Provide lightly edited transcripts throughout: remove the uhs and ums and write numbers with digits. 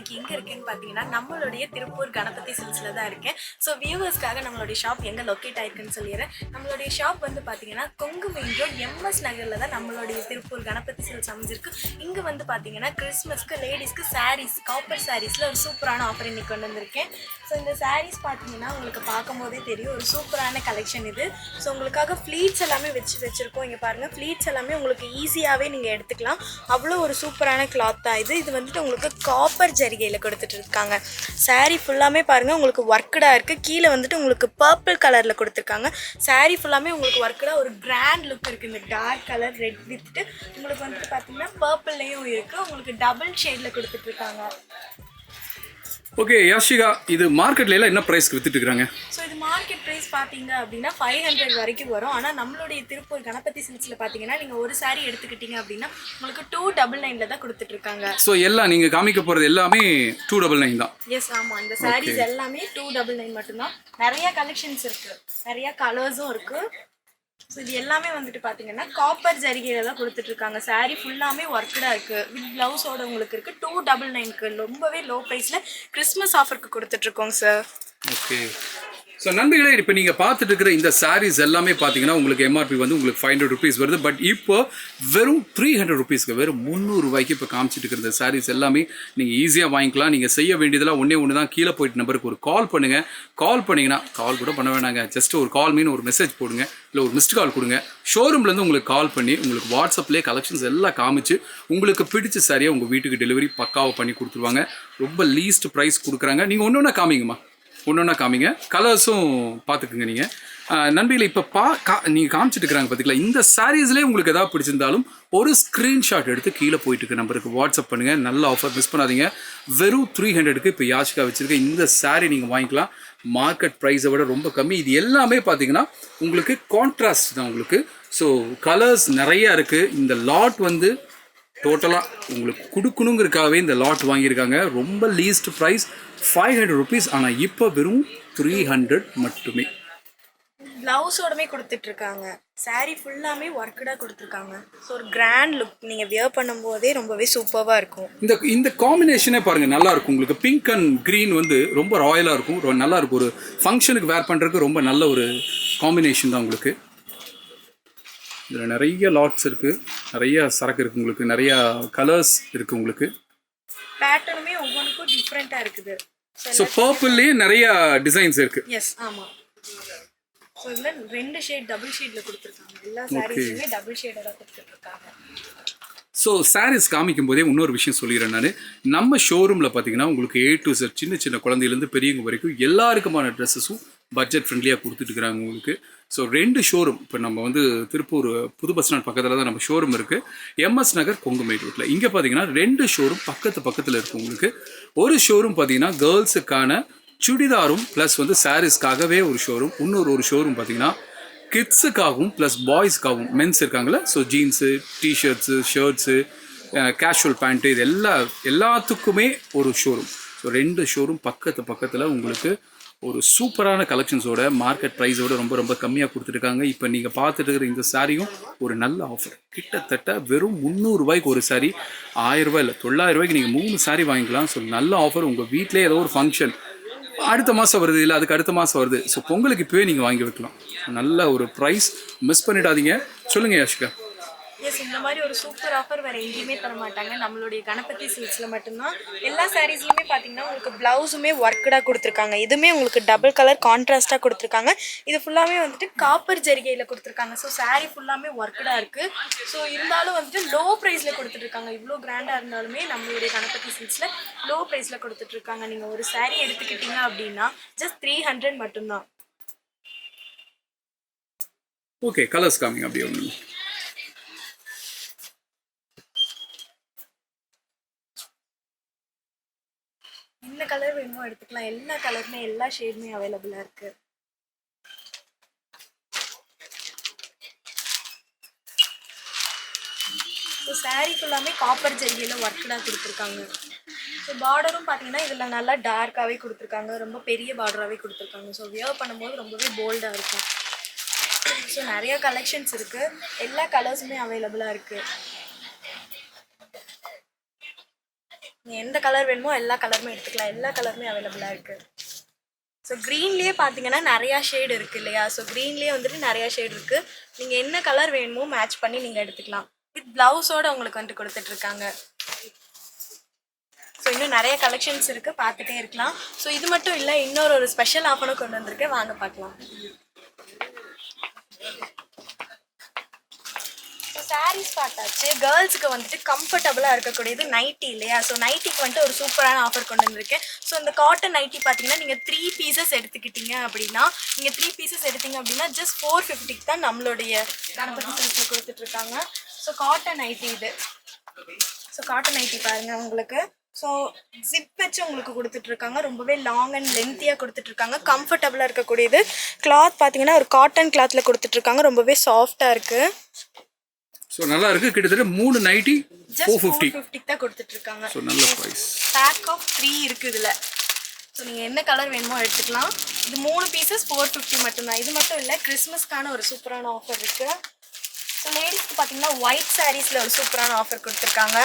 இன்னைக்கு எங்கே இருக்கேன்னு பார்த்தீங்கன்னா நம்மளுடைய திருப்பூர் கணபதி சில்க்ஸில் தான் இருக்கேன். ஸோ வியூவர்ஸ்க்காக நம்மளுடைய ஷாப் எங்கே லொக்கேட் ஆயிருக்குன்னு சொல்லிடுறேன். நம்மளுடைய ஷாப் வந்து பார்த்தீங்கன்னா கொங்கு மெயின் ரோட் எம்எஸ் நகரில் தான் நம்மளுடைய திருப்பூர் கணபதி சில்க்ஸ் அமைஞ்சிருக்கு. இங்கே வந்து பார்த்தீங்கன்னா கிறிஸ்மஸ்க்கு லேடிஸ்க்கு சாரீஸ் காப்பர் சாரீஸில் ஒரு சூப்பரான ஆஃபர் இன்னைக்கு கொண்டு வந்திருக்கேன். ஸோ இந்த சாரீஸ் பார்த்தீங்கன்னா உங்களுக்கு பார்க்கும் போதே தெரியும் ஒரு சூப்பரான கலெக்ஷன் இது. ஸோ உங்களுக்காக ஃப்ளீட்ஸ் எல்லாமே வச்சுருக்கோம். இங்கே பாருங்கள், ஃப்ளீட்ஸ் எல்லாமே உங்களுக்கு ஈஸியாகவே நீங்கள் எடுத்துக்கலாம். அவ்வளோ ஒரு சூப்பரான கிளாத் தான் இது. இது வந்துட்டு உங்களுக்கு காப்பர் ஜரிகையில் கொடுத்துட்டு இருக்காங்க. சாரீ ஃபுல்லாமே பாருங்கள் உங்களுக்கு ஒர்க்கடாக இருக்குது. கீழே வந்துட்டு உங்களுக்கு பர்பிள் கலரில் கொடுத்துருக்காங்க. சாரீ ஃபுல்லாமே உங்களுக்கு ஒர்க்கடாக ஒரு கிராண்ட் லுக் இருக்குது. இந்த டார்க் கலர் ரெட் வித்துட்டு உங்களுக்கு வந்துட்டு பார்த்தீங்கன்னா பர்பிள்லேயும் இருக்குது. உங்களுக்கு டபுள் ஷேடில் கொடுத்துட்ருக்காங்க. ஓகே யாஷிகா, இது மார்க்கெட்ல எல்லாம் என்ன பிரைஸ்க்கு வித்துட்டு இருக்காங்க? ஸோ இது மார்க்கெட் ப்ரைஸ் பார்த்தீங்க அப்படின்னா 500 வரைக்கும் வரும். ஆனால் நம்மளுடைய திருப்பூர் கணபதி சில்க்ஸில் பார்த்தீங்கன்னா நீங்கள் ஒரு சாரீ எடுத்துக்கிட்டீங்க அப்படின்னா உங்களுக்கு 299 தான் கொடுத்துட்ருக்காங்க. ஸோ எல்லாம் நீங்கள் காமிக்க போகிறது எல்லாமே 299 தான்? எஸ், ஆமாம். இந்த சாரீஸ் எல்லாமே 299 மட்டும்தான். நிறைய கலெக்ஷன்ஸ் இருக்குது, நிறைய கலர்ஸும் இருக்குது. ஸோ இது எல்லாமே வந்துட்டு பார்த்தீங்கன்னா காப்பர் ஜரிகையில் தான் கொடுத்துட்ருக்காங்க. சாரீ ஃபுல்லாமே ஒர்க்கடாக இருக்குது. வித் ப்ளவுஸோட உங்களுக்கு இருக்குது 299க்கு ரொம்பவே லோ ப்ரைஸில் கிறிஸ்மஸ் ஆஃபருக்கு கொடுத்துட்ருக்கோங்க சார். ஓகே. ஸோ நண்பர்களே, இப்போ நீங்கள் பார்த்துட்டு இருக்கிற இந்த சாரீஸ் எல்லாமே பார்த்தீங்கன்னா உங்களுக்கு எம்ஆர்பி வந்து உங்களுக்கு 500 ருபீஸ் வருது. பட் இப்போ வெறும் 300 ருபீஸ்க்கு, வெறும் 300 ரூபாய்க்கு இப்போ காமிச்சிட்டு இருக்கிற சாரீஸ் எல்லாமே நீங்கள் ஈஸியாக வாங்கிக்கலாம். நீங்கள் செய்ய வேண்டியதெல்லாம் ஒன்று தான், கீழே போயிட்டு நம்பருக்கு ஒரு கால் பண்ணுங்கள். கால் பண்ணிங்கன்னா, கால் கூட பண்ண வேணாங்க, ஜஸ்ட் ஒரு கால் மீன் ஒரு மெசேஜ் போடுங்க, இல்லை ஒரு மிஸ்டு கால் கொடுங்க. ஷோரூம்லேருந்து உங்களுக்கு கால் பண்ணி உங்களுக்கு வாட்ஸ்அப்லேயே கலெக்ஷன்ஸ் எல்லாம் காமிச்சு உங்களுக்கு பிடிச்ச சாரியாக உங்கள் வீட்டுக்கு டெலிவரி பக்காவை பண்ணி கொடுத்துருவாங்க. ரொம்ப லீஸ்ட் ப்ரைஸ் கொடுக்குறாங்க. நீங்கள் ஒன்று காமிங்கம்மா, ஒன்று காமிங்க. கலர்ஸும் பார்த்துக்குங்க. நீங்கள் நண்பர்களே, இப்போ நீங்கள் காமிச்சிட்டு இருக்கிறாங்க பார்த்தீங்களா, இந்த சாரீஸ்லேயே உங்களுக்கு எதாவது பிடிச்சிருந்தாலும் ஒரு ஸ்க்ரீன்ஷாட் எடுத்து கீழே போயிட்டு இருக்க நம்பருக்கு வாட்ஸ்அப் பண்ணுங்கள். நல்ல ஆஃபர், மிஸ் பண்ணாதீங்க. வெறும் 300க்கு இப்போ யாஷிகா வச்சுருக்க இந்த சாரீ நீங்கள் வாங்கிக்கலாம். மார்க்கெட் ப்ரைஸை விட ரொம்ப கம்மி. இது எல்லாமே பார்த்தீங்கன்னா உங்களுக்கு கான்ட்ராஸ்ட் தான் உங்களுக்கு. ஸோ கலர்ஸ் நிறையா இருக்குது. இந்த லாட் வந்து டோட்டலாக உங்களுக்கு கொடுக்கணுங்கிறதுக்காகவே இந்த லாட் வாங்கியிருக்காங்க. ரொம்ப லீஸ்ட் ப்ரைஸ் 500 ருபீஸ். ஆனால் இப்போ வெறும் 300 மட்டுமே. ப்ளவுஸோடமே கொடுத்துட்ருக்காங்க. சாரீ ஃபுல்லாமே ஒர்க்கடாக கொடுத்துருக்காங்க. ஸோ ஒரு கிராண்ட் லுக், நீங்கள் வியர் பண்ணும்போதே ரொம்பவே சூப்பராக இருக்கும். இந்த காம்பினேஷனே பாருங்கள், நல்லா இருக்கும். உங்களுக்கு பிங்க் அண்ட் க்ரீன் வந்து ரொம்ப ராயலாக இருக்கும், ரொம்ப நல்லா இருக்கும். ஒரு ஃபங்க்ஷனுக்கு வேர் பண்ணுறதுக்கு ரொம்ப நல்ல ஒரு காம்பினேஷன் தான் உங்களுக்கு. இதில் நிறைய லாட்ஸ் இருக்குது, நிறைய சரக்கு இருக்குது உங்களுக்கு, நிறையா கலர்ஸ் இருக்குது உங்களுக்கு. பேட்டர்னுமே ஒவ்வொன்றுக்கும் டிஃப்ரெண்ட்டாக இருக்குது. ஸோ பர்பிள்லேயே நிறைய டிசைன்ஸ் இருக்குது. எஸ், ஆமாம். ஸோ இதில் 2 ஷேட் டபுள் ஷேடில் கொடுத்துருக்காங்க. எல்லா சாரீஸுமே டபுள் ஷேடாக தான் கொடுத்துட்ருக்காங்க. ஸோ சாரீஸ் காமிக்கும் போதே இன்னொரு விஷயம் சொல்லிடுறேன் நான். நம்ம ஷோரூமில் பார்த்தீங்கன்னா உங்களுக்கு A to Z, சின்ன குழந்தையிலேருந்து பெரியவங்க வரைக்கும் எல்லாருக்குமான ட்ரெஸ்ஸஸும் பட்ஜெட் ஃப்ரெண்ட்லியாக கொடுத்துட்டுருக்குறாங்க உங்களுக்கு. ஸோ 2 ஷோரூம், இப்போ நம்ம வந்து திருப்பூர் புது பஸ் ஸ்டாண்ட் பக்கத்தில் தான் நம்ம ஷோரூம் இருக்குது. எம்எஸ் நகர் கொங்கு மெயின் ரோட்டில். இங்கே பார்த்தீங்கன்னா 2 ஷோரூம் பக்கத்தில் இருக்குது உங்களுக்கு. ஒரு ஷோரூம் பார்த்தீங்கன்னா கேர்ள்ஸுக்கான சுடிதாரும் ப்ளஸ் வந்து சாரீஸ்க்காகவே ஒரு ஷோரூம். இன்னொரு ஷோரூம் பார்த்தீங்கன்னா கிட்ஸுக்காகவும் ப்ளஸ் பாய்ஸ்க்காகவும், மென்ஸ் இருக்காங்களே, so jeans, T-shirts, shirts, casual pant, இது எல்லாத்துக்குமே ஒரு ஷோரூம். ஸோ 2 ஷோரூம் பக்கத்தில் உங்களுக்கு ஒரு சூப்பரான கலெக்ஷன்ஸோட மார்க்கெட் ப்ரைஸோட ரொம்ப கம்மியாக கொடுத்துருக்காங்க. இப்போ நீங்கள் பார்த்துட்டு இருக்கிற இந்த சாரியும் ஒரு நல்ல ஆஃபர். கிட்டத்தட்ட வெறும் 300 ரூபாய்க்கு ஒரு சாரி, 1000 ரூபாய் இல்லை 900 ரூபாய்க்கு நீங்கள் 3 சாரி வாங்கிக்கலாம். ஸோ நல்ல ஆஃபர். உங்கள் வீட்டிலே ஏதோ ஒரு ஃபங்க்ஷன் அடுத்த மாதம் வருது, இல்லை அதுக்கு அடுத்த மாதம் வருது, ஸோ பொங்கலுக்கு இப்போவே நீங்கள் வாங்கி வைக்கலாம். நல்ல ஒரு ப்ரைஸ், மிஸ் பண்ணிடாதீங்க. சொல்லுங்கள் யாஷிகா. எஸ், இந்த மாதிரி ஒரு சூப்பர் ஆஃபர் வேறு எங்கேயுமே தர மாட்டாங்க, நம்மளுடைய கணபதி சில்க்ஸில் மட்டும்தான். எல்லா சாரீஸ்லையுமே பார்த்தீங்கன்னா உங்களுக்கு ப்ளவுஸுமே ஒர்க்கடாக கொடுத்துருக்காங்க. இதுவுமே உங்களுக்கு டபுள் கலர் கான்ட்ராஸ்ட்டாக கொடுத்துருக்காங்க. இது ஃபுல்லாமே வந்துட்டு காப்பர் ஜரிகையில் கொடுத்துருக்காங்க. ஸோ சாரீ ஃபுல்லாமே ஒர்க்கடாக இருக்குது. ஸோ இருந்தாலும் வந்துட்டு லோ ப்ரைஸில் கொடுத்துட்ருக்காங்க. இவ்வளோ கிராண்டாக இருந்தாலுமே நம்மளுடைய கணபதி சில்க்ஸில் லோ ப்ரைஸில் கொடுத்துட்ருக்காங்க. நீங்கள் ஒரு சாரீ எடுத்துக்கிட்டீங்க அப்படின்னா ஜஸ்ட் 300 மட்டும்தான். ஓகே, கலர்ஸ் காமிங்க அப்படியே ஒன்று. என்ன கலர் வேணுமோ எடுத்துக்கலாம். எல்லா கலருமே எல்லா ஷேடுமே அவைலபிளாக இருக்குது. ஸோ சாரீ ஃபுல்லாமே காப்பர் ஜரிகையில் ஒர்க்கடாக கொடுத்துருக்காங்க. ஸோ பார்டரும் பார்த்தீங்கன்னா இதில் நல்லா டார்க்காகவே கொடுத்துருக்காங்க, ரொம்ப பெரிய பார்டராகவே கொடுத்துருக்காங்க. ஸோ வியர் பண்ணும்போது ரொம்பவே போல்டாக இருக்கும். ஸோ நிறைய கலெக்ஷன்ஸ் இருக்குது, எல்லா கலர்ஸுமே அவைலபிளாக இருக்குது. நீங்கள் எந்த கலர் வேணுமோ எல்லா கலருமே எடுத்துக்கலாம், எல்லா கலருமே அவைலபிளாக இருக்குது. ஸோ க்ரீன்லேயே பார்த்தீங்கன்னா நிறையா ஷேடு இருக்குது இல்லையா? ஸோ க்ரீன்லேயே வந்துட்டு நிறையா ஷேடு இருக்குது. நீங்கள் என்ன கலர் வேணுமோ மேட்ச் பண்ணி நீங்கள் எடுத்துக்கலாம். வித் ப்ளவுஸோடு உங்களுக்கு வந்துட்டு கொடுத்துட்ருக்காங்க. ஸோ இன்னும் நிறைய கலெக்ஷன்ஸ் இருக்குது, பார்த்துட்டே இருக்கலாம். ஸோ இது மட்டும் இல்லை, இன்னொரு ஸ்பெஷல் ஆஃபரும் கொண்டு வந்திருக்கேன், வாங்க பார்க்கலாம். ஸோ சாரீஸ் பார்த்தாச்சு. கேர்ள்ஸுக்கு வந்துட்டு கம்ஃபர்டபுளாக இருக்கக்கூடியது நைட்டி இல்லையா? ஸோ நைட்டிக்கு வந்துட்டு ஒரு சூப்பரான ஆஃபர் கொண்டு வந்திருக்கேன். ஸோ இந்த காட்டன் நைட்டி பார்த்தீங்கன்னா நீங்கள் 3 பீசஸ் எடுத்துக்கிட்டீங்க அப்படின்னா, நீங்கள் 3 பீசஸ் எடுத்தீங்க அப்படின்னா ஜஸ்ட் 450 தான் நம்மளுடைய கணபதி சில்க்ஸில் கொடுத்துட்ருக்காங்க. ஸோ காட்டன் நைட்டி இது. ஸோ காட்டன் நைட்டி பாருங்கள் உங்களுக்கு. ஸோ ஜிப் வச்சு உங்களுக்கு கொடுத்துட்ருக்காங்க, ரொம்பவே லாங் அண்ட் லென்த்தியாக கொடுத்துட்ருக்காங்க, கம்ஃபர்டபுளாக இருக்கக்கூடியது. கிளாத் பார்த்தீங்கன்னா ஒரு காட்டன் கிளாத்தில் கொடுத்துட்ருக்காங்க, ரொம்பவே சாஃப்டாக இருக்குது. ஸோ நல்லா இருக்குது. கிட்டத்தட்ட 3 நைட்டி 450 தான் கொடுத்துட்ருக்காங்க. ஸோ நல்ல ப்ரைஸ். பேக் ஆஃப் 3 இருக்குது இதில். ஸோ நீங்கள் என்ன கலர் வேணுமோ எடுத்துக்கலாம். இது 3 பீசஸ் 450 மட்டும்தான். இது மட்டும் இல்லை, கிறிஸ்மஸ்க்கான ஒரு சூப்பரான ஆஃபர் இருக்குது. ஸோ லேடிஸ்க்கு பார்த்தீங்கன்னா ஒயிட் சாரீஸில் ஒரு சூப்பரான ஆஃபர் கொடுத்துருக்காங்க.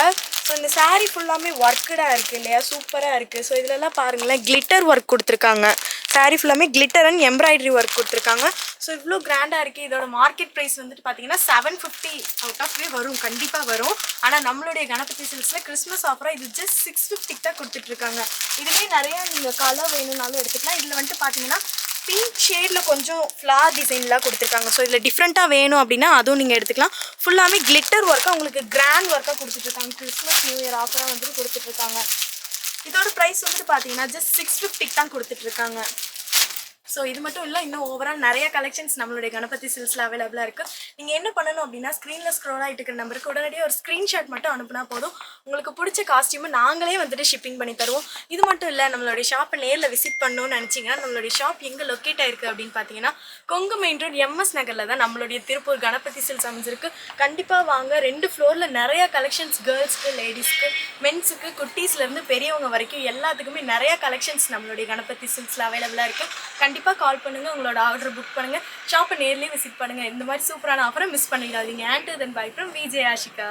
ஸோ இந்த சாரீ ஃபுல்லாமே ஒர்க்கடாக இருக்குது இல்லையா? சூப்பராக இருக்குது. ஸோ இதிலலாம் பாருங்களேன், கிளிட்டர் ஒர்க் கொடுத்துருக்காங்க. சாரீ ஃபுல்லாமே கிளிட்டர் அண்ட் எம்ப்ராய்டரி ஒர்க் கொடுத்துருக்காங்க. ஸோ இவ்வளோ கிராண்டாக இருக்குது. இதோட மார்க்கெட் ப்ரைஸ் வந்துட்டு பார்த்தீங்கன்னா 750 அவுட் ஆஃப் வே வரும், கண்டிப்பாக வரும். ஆனால் நம்மளுடைய கணபதி சில்க்ஸில் கிறிஸ்மஸ் ஆஃபராக இது ஜஸ்ட் 650 தான் கொடுத்துட்ருக்காங்க. இதுலேயே நிறையா நீங்கள் கலர் வேணும்னாலும் எடுத்துக்கலாம். இதில் வந்துட்டு பார்த்தீங்கன்னா பிங்க் ஷேடில் கொஞ்சம் ஃப்ளார் டிசைன்லாம் கொடுத்துருக்காங்க. ஸோ இதில் டிஃப்ரெண்ட்டாக வேணும் அப்படின்னா அதுவும் நீங்கள் எடுத்துக்கலாம். ஃபுல்லாமே கிளிட்டர் ஒர்க்காக உங்களுக்கு கிராண்ட் ஒர்க்காக கொடுத்துட்ருக்காங்க. கிறிஸ்மஸ் நியூ இயர் ஆஃபராக வந்துட்டு கொடுத்துட்ருக்காங்க. இதோட ப்ரைஸ் வந்துட்டு பார்த்தீங்கன்னா ஜஸ்ட் 650 தான் கொடுத்துட்ருக்காங்க. ஸோ இது மட்டும் இல்லை, இன்னும் ஓவரால் நிறைய கலெக்ஷன்ஸ் நம்மளுடைய கணபதி சில்க்ஸில் அவைலபிளாக இருக்குது. நீங்கள் என்ன பண்ணணும் அப்படின்னா, ஸ்க்ரீனில் ஸ்க்ரோல் ஆகிட்டு இருக்கிற நம்பருக்கு உடனடியாக ஒரு ஸ்க்ரீன்ஷாட் மட்டும் அனுப்புனா போதும். உங்களுக்கு பிடிச்ச காஸ்டியூமை நாங்களே வந்துட்டு ஷிப்பிங் பண்ணி தருவோம். இது மட்டும் இல்லை, நம்மளுடைய ஷாப்பை நேரில் விசிட் பண்ணணும்னு நினச்சிங்கன்னா, நம்மளுடைய ஷாப் எங்கே லொக்கேட் ஆயிருக்கு அப்படின்னு பார்த்தீங்கன்னா, கொங்கு மெயின் ரோட் எம்எஸ் நகரில் தான் நம்மளுடைய திருப்பூர் கணபதி சில்க்ஸ் அமைஞ்சிருக்கு. கண்டிப்பாக வாங்க. 2 ஃப்ளோரில் நிறையா கலெக்ஷன்ஸ் கேர்ள்ஸ்க்கு, லேடிஸ்க்கு, மென்ஸுக்கு, குட்டீஸ்லேருந்து பெரியவங்க வரைக்கும் எல்லாத்துக்குமே நிறையா கலெக்ஷன்ஸ் நம்மளுடைய கணபதி சில்க்ஸில் அவைலபிளாக இருக்குது. கண்டிப்பாக கால் பண்ணுங்கள், உங்களோட ஆர்டர் புக் பண்ணுங்கள், ஷாப்பை நேர்லேயே விசிட் பண்ணுங்கள். இந்த மாதிரி சூப்பரான ஆஃபரை மிஸ் பண்ணிடாதீங்க. And then by from Vijay Ashika.